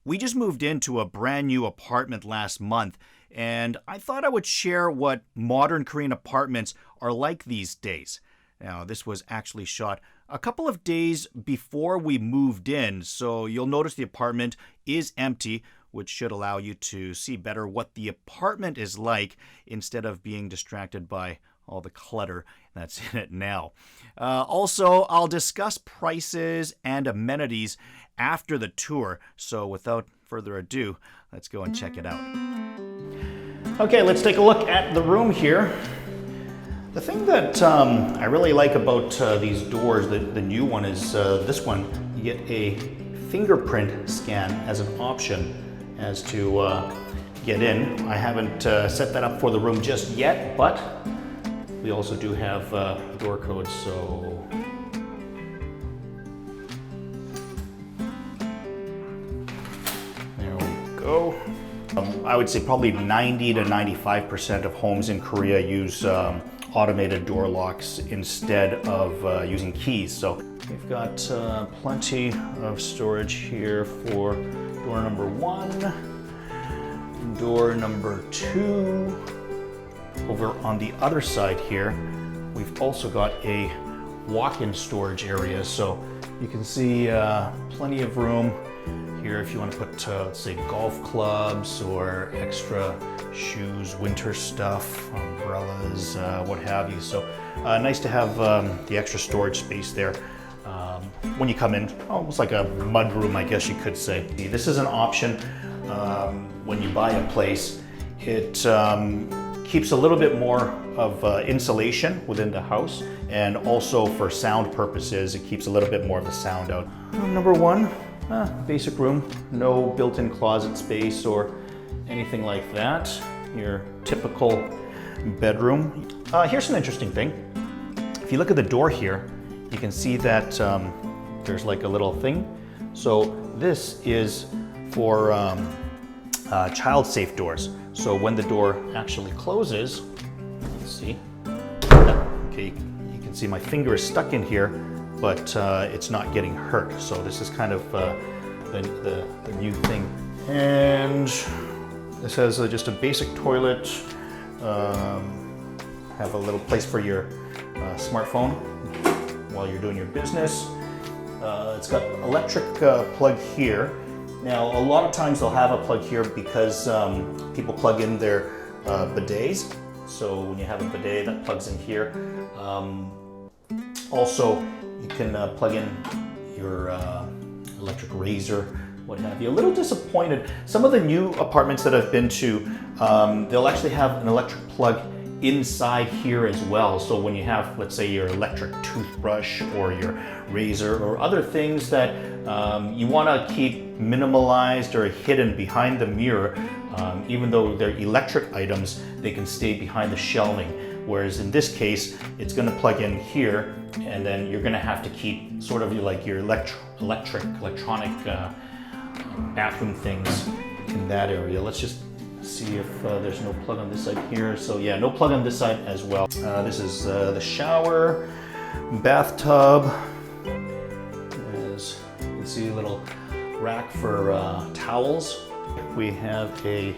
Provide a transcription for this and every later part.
We just moved into a brand new apartment last month, and I thought I would share what modern Korean apartments are like these days. Now, this was actually shot a couple of days before we moved in, so you'll notice the apartment is empty, which should allow you to see better what the apartment is like instead of being distracted by all the clutter that's in it now. Also, I'll discuss prices and amenities after the tour, so without further ado, let's go and check it out. Okay, let's take a look at the room here. The thing that I really like about these doors, the new one, is this one. You get a fingerprint scan as an option as to get in. I haven't set that up for the room just yet, but we also do have door codes, so there we go. I would say probably 90 to 95% of homes in Korea use automated door locks instead of using keys. So we've got plenty of storage here for door number 1, door number 2. Over on the other side here, we've also got a walk-in storage area. So you can see plenty of room here if you want to put, let's say, golf clubs or extra shoes, winter stuff, umbrellas, what have you. So nice to have the extra storage space there when you come in, almost like a mud room, I guess you could say. This is an option when you buy a place. It keeps a little bit more of insulation within the house, and also for sound purposes, it keeps a little bit more of the sound out. Number 1, basic room, no built-in closet space or anything like that. Your typical bedroom. Here's an interesting thing. If you look at the door here, you can see that there's like a little thing. So this is for child-safe doors. So when the door actually closes, let's see. Okay, you can see my finger is stuck in here, but it's not getting hurt. So this is kind of the new thing. And this has just a basic toilet. Have a little place for your smartphone while you're doing your business. It's got electric plug here. Now, a lot of times they'll have a plug here because people plug in their bidets. So when you have a bidet, that plugs in here. Also, you can plug in your electric razor, what have you. A little disappointed. Some of the new apartments that I've been to, they'll actually have an electric plug inside here as well. So when you have, let's say, your electric toothbrush or your razor or other things that you want to keep minimalized or hidden behind the mirror, even though they're electric items, they can stay behind the shelving. Whereas in this case, it's going to plug in here, and then you're going to have to keep sort of like your electronic bathroom things in that area. Let's just see if there's no plug on this side here. So yeah, no plug on this side as well. This is the shower, bathtub. As you can see, a little rack for towels. We have a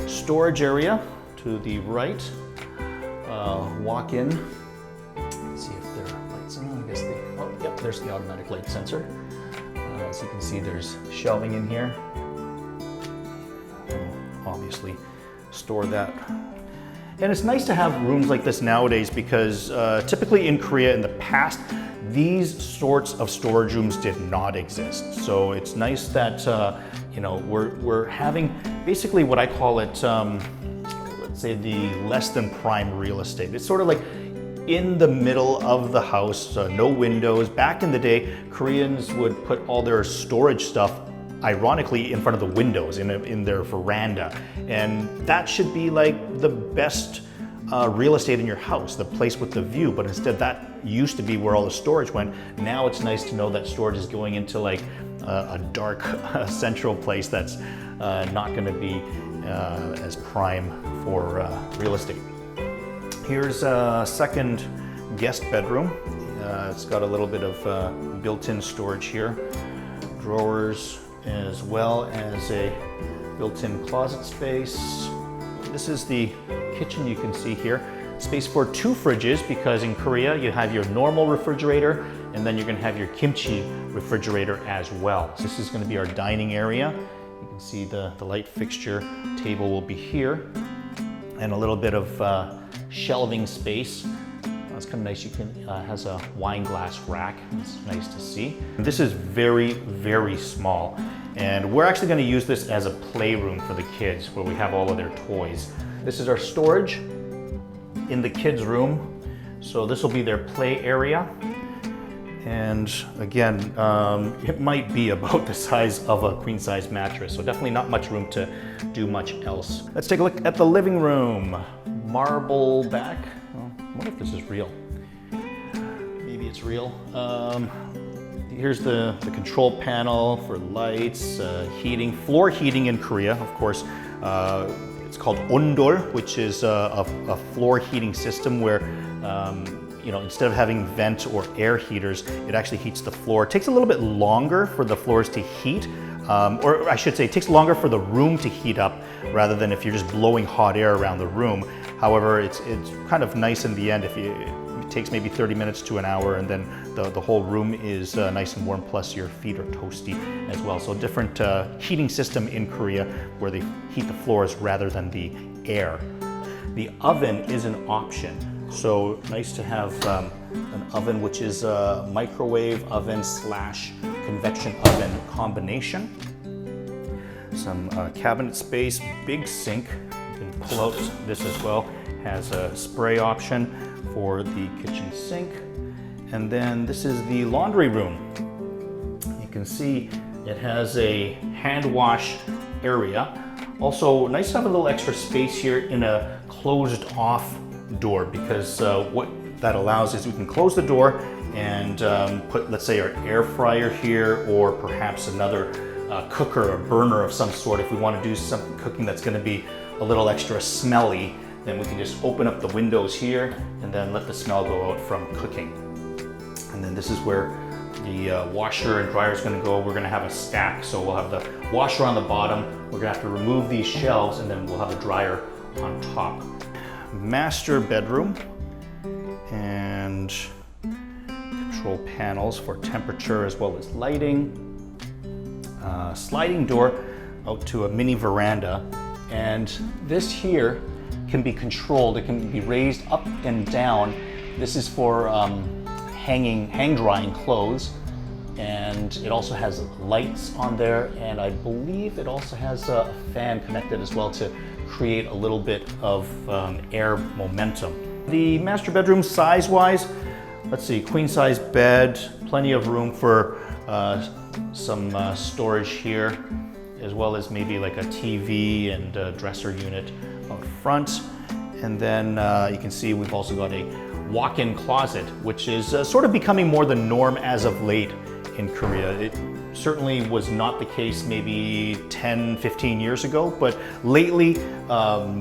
storage area to the right. Walk in. Let's see if there are lights on. I guess oh, yep, there's the automatic light sensor. As you can see, there's shelving in here. Obviously store that. And it's nice to have rooms like this nowadays because typically in Korea in the past, these sorts of storage rooms did not exist. So it's nice that you know, we're having basically what I call it, let's say the less than prime real estate. It's sort of like in the middle of the house, no windows. Back in the day, Koreans would put all their storage stuff ironically in front of the windows in their veranda, and that should be like the best real estate in your house, the place with the view. But instead, that used to be where all the storage went. Now it's nice to know that storage is going into like a dark central place that's not going to be as prime for real estate. Here's a second guest bedroom. It's got a little bit of built-in storage here, drawers. as well as a built-in closet space. This is the kitchen you can see here. Space for 2 fridges, because in Korea you have your normal refrigerator and then you're going to have your kimchi refrigerator as well. So this is going to be our dining area. You can see the light fixture table will be here, and a little bit of shelving space. It's kind of nice. You can has a wine glass rack. It's nice to see. This is very, very small, and we're actually going to use this as a playroom for the kids, where we have all of their toys. This is our storage in the kids' room, so this will be their play area. And again, it might be about the size of a queen-size mattress, so definitely not much room to do much else. Let's take a look at the living room. Marble back. Well, I wonder if this is real. Maybe it's real. Here's the control panel for lights, heating, floor heating in Korea, of course. It's called ondol, which is a floor heating system where you know, instead of having vent or air heaters, it actually heats the floor. It takes a little bit longer for the floors to heat, or I should say it takes longer for the room to heat up rather than if you're just blowing hot air around the room. However, it's kind of nice in the end. It takes maybe 30 minutes to an hour, and then the whole room is nice and warm, plus your feet are toasty as well. So different heating system in Korea where they heat the floors rather than the air. The oven is an option. So nice to have an oven, which is a microwave oven slash convection oven combination. Some cabinet space, big sink. You can pull out this as well. Has a spray option for the kitchen sink. And then this is the laundry room. You can see it has a hand wash area. Also nice to have a little extra space here in a closed off door, because what that allows is we can close the door and put, let's say, our air fryer here, or perhaps another cooker or burner of some sort. If we want to do some cooking that's going to be a little extra smelly, then we can just open up the windows here and then let the smell go out from cooking. And then this is where the washer and dryer is going to go. We're going to have a stack, so we'll have the washer on the bottom. We're going to have to remove these shelves, and then we'll have the dryer on top. Master bedroom, and control panels for temperature as well as lighting. Sliding door out to a mini veranda, and this here can be controlled. It can be raised up and down. This is for hang drying clothes, and it also has lights on there, and I believe it also has a fan connected as well to create a little bit of air momentum. The master bedroom size-wise, let's see, queen-size bed, plenty of room for some storage here, as well as maybe like a TV and a dresser unit out front. And then you can see we've also got a walk-in closet, which is sort of becoming more the norm as of late in Korea. It certainly was not the case maybe 10, 15 years ago, but lately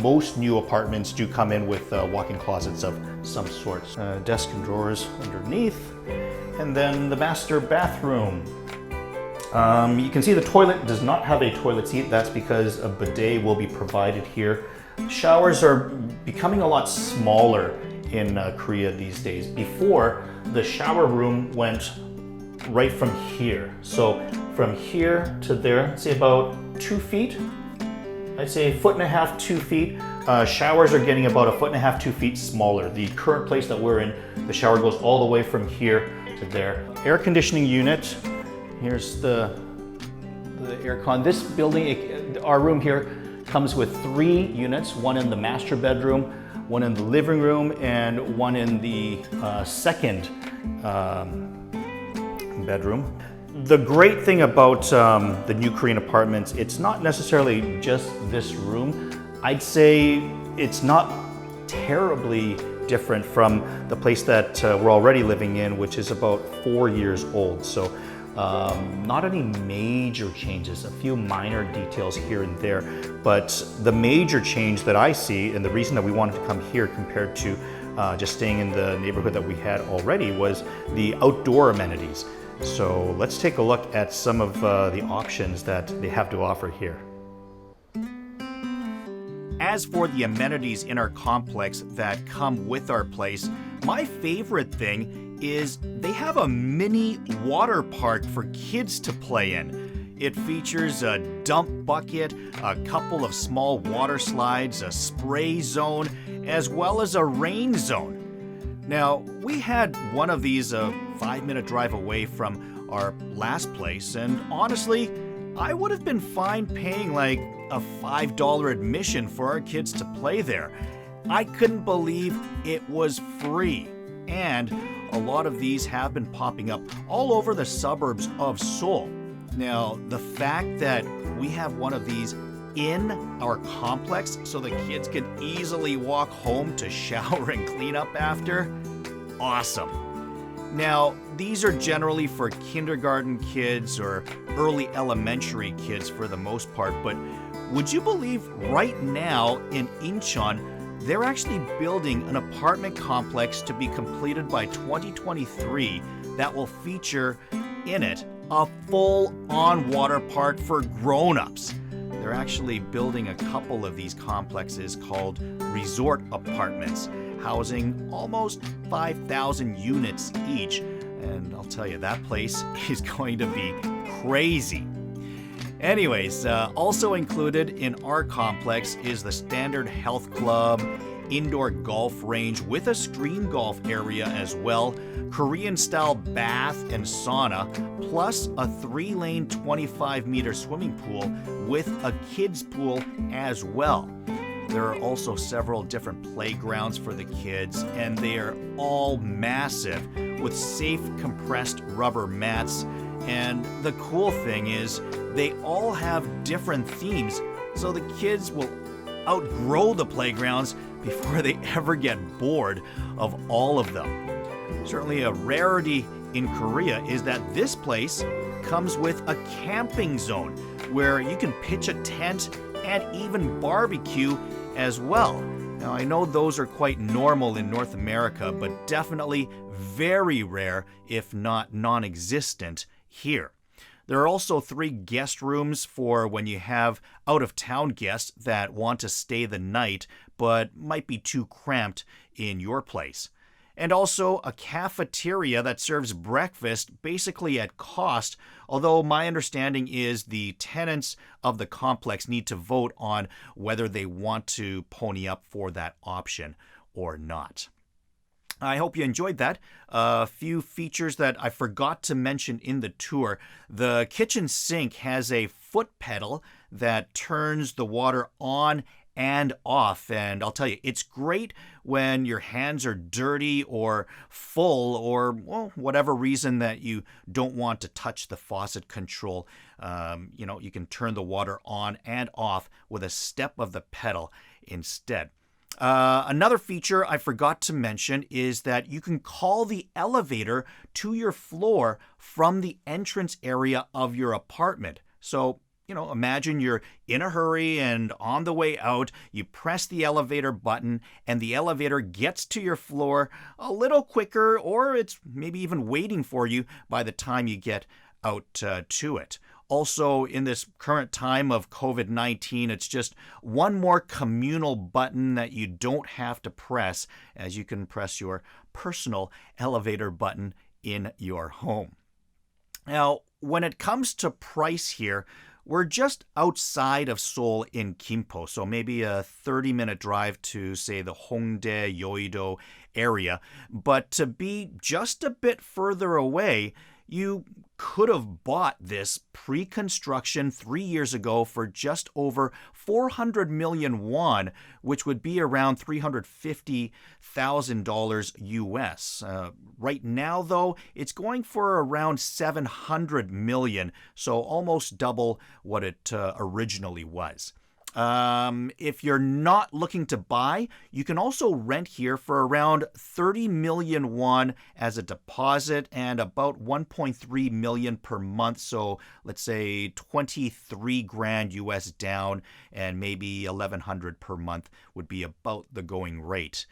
most new apartments do come in with walk-in closets of some sort. Desk and drawers underneath. And then the master bathroom. You can see the toilet does not have a toilet seat. That's because a bidet will be provided here. Showers are becoming a lot smaller in Korea these days. Before, the shower room went right from here. So from here to there, say about 2 feet. I'd say 1.5 feet, 2 feet. Showers are getting about 1.5 feet, 2 feet smaller. The current place that we're in, the shower goes all the way from here to there. Air conditioning unit. Here's the aircon. This building, our room here, comes with 3 units, one in the master bedroom, one in the living room, and one in the second bedroom. The great thing about the new Korean apartments, it's not necessarily just this room. I'd say it's not terribly different from the place that we're already living in, which is about 4 years old. So not any major changes, a few minor details here and there, but the major change that I see, and the reason that we wanted to come here compared to just staying in the neighborhood that we had already, was the outdoor amenities. So let's take a look at some of the options that they have to offer here. As for the amenities in our complex that come with our place, my favorite thing is they have a mini water park for kids to play in. It features a dump bucket, a couple of small water slides, a spray zone, as well as a rain zone. Now, we had one of these a 5-minute drive away from our last place, and honestly, I would have been fine paying like a $5 admission for our kids to play there. I couldn't believe it was free. And a lot of these have been popping up all over the suburbs of Seoul. Now, the fact that we have one of these in our complex so the kids can easily walk home to shower and clean up after, awesome. Now, these are generally for kindergarten kids or early elementary kids for the most part, but would you believe right now in Incheon, they're actually building an apartment complex to be completed by 2023 that will feature in it a full-on water park for grown-ups. They're actually building a couple of these complexes called resort apartments, housing almost 5,000 units each. And I'll tell you, that place is going to be crazy. Anyways, also included in our complex is the standard health club, indoor golf range with a screen golf area as well, Korean-style bath and sauna, plus a 3-lane 25-meter swimming pool with a kids pool as well. There are also several different playgrounds for the kids, and they are all massive with safe compressed rubber mats. And the cool thing is they all have different themes, so the kids will outgrow the playgrounds before they ever get bored of all of them. Certainly a rarity in Korea is that this place comes with a camping zone where you can pitch a tent and even barbecue as well. Now, I know those are quite normal in North America, but definitely very rare, if not non-existent, here. There are also 3 guest rooms for when you have out-of-town guests that want to stay the night but might be too cramped in your place. And also a cafeteria that serves breakfast basically at cost, although my understanding is the tenants of the complex need to vote on whether they want to pony up for that option or not. I hope you enjoyed that. A few features that I forgot to mention in the tour. The kitchen sink has a foot pedal that turns the water on and off. And I'll tell you, it's great when your hands are dirty or full or, well, whatever reason that you don't want to touch the faucet control. You can turn the water on and off with a step of the pedal instead. Another feature I forgot to mention is that you can call the elevator to your floor from the entrance area of your apartment. So, imagine you're in a hurry and on the way out, you press the elevator button and the elevator gets to your floor a little quicker, or it's maybe even waiting for you by the time you get out to it. Also, in this current time of COVID-19, it's just one more communal button that you don't have to press, as you can press your personal elevator button in your home. Now, when it comes to price here, we're just outside of Seoul in Gimpo, so maybe a 30-minute drive to, say, the Hongdae, Yeouido area. But to be just a bit further away, you could have bought this pre-construction 3 years ago for just over 400 million won, which would be around $350,000 US. Right now, though, it's going for around 700 million, so almost double what it originally was. If you're not looking to buy, you can also rent here for around 30 million won as a deposit and about 1.3 million per month. So let's say 23 grand US down and maybe 1,100 per month would be about the going rate.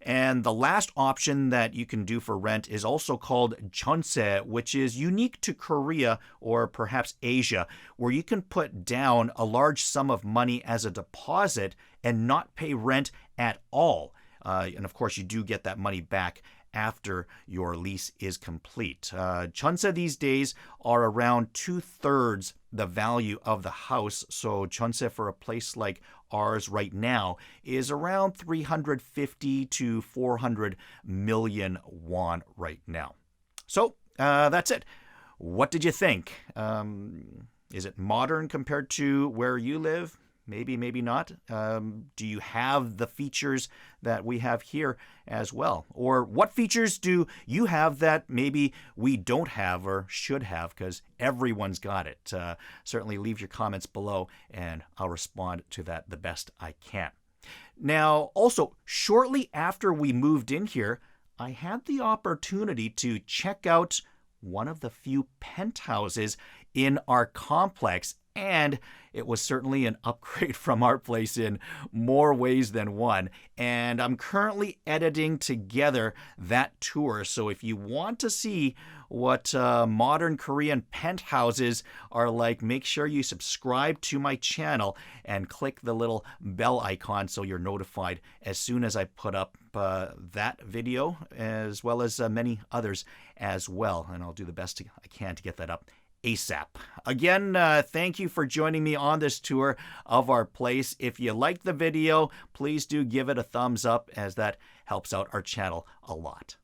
And the last option that you can do for rent is also called jeonse, which is unique to Korea or perhaps Asia, where you can put down a large sum of money as a deposit and not pay rent at all. And of course, you do get that money back after your lease is complete. Jeonse these days are around 2/3 the value of the house. So jeonse for a place like ours right now is around 350 to 400 million won right now. So that's it. What did you think? Is it modern compared to where you live? Maybe, maybe not. Do you have the features that we have here as well? Or what features do you have that maybe we don't have or should have, because everyone's got it? Certainly leave your comments below and I'll respond to that the best I can. Now, also, shortly after we moved in here, I had the opportunity to check out one of the few penthouses in our complex, and it was certainly an upgrade from our place in more ways than one. And I'm currently editing together that tour. So if you want to see what modern Korean penthouses are like, make sure you subscribe to my channel and click the little bell icon so you're notified as soon as I put up that video, as well as many others as well. And I'll do the best I can to get that up ASAP. Again, thank you for joining me on this tour of our place. If you liked the video, please do give it a thumbs up, as that helps out our channel a lot.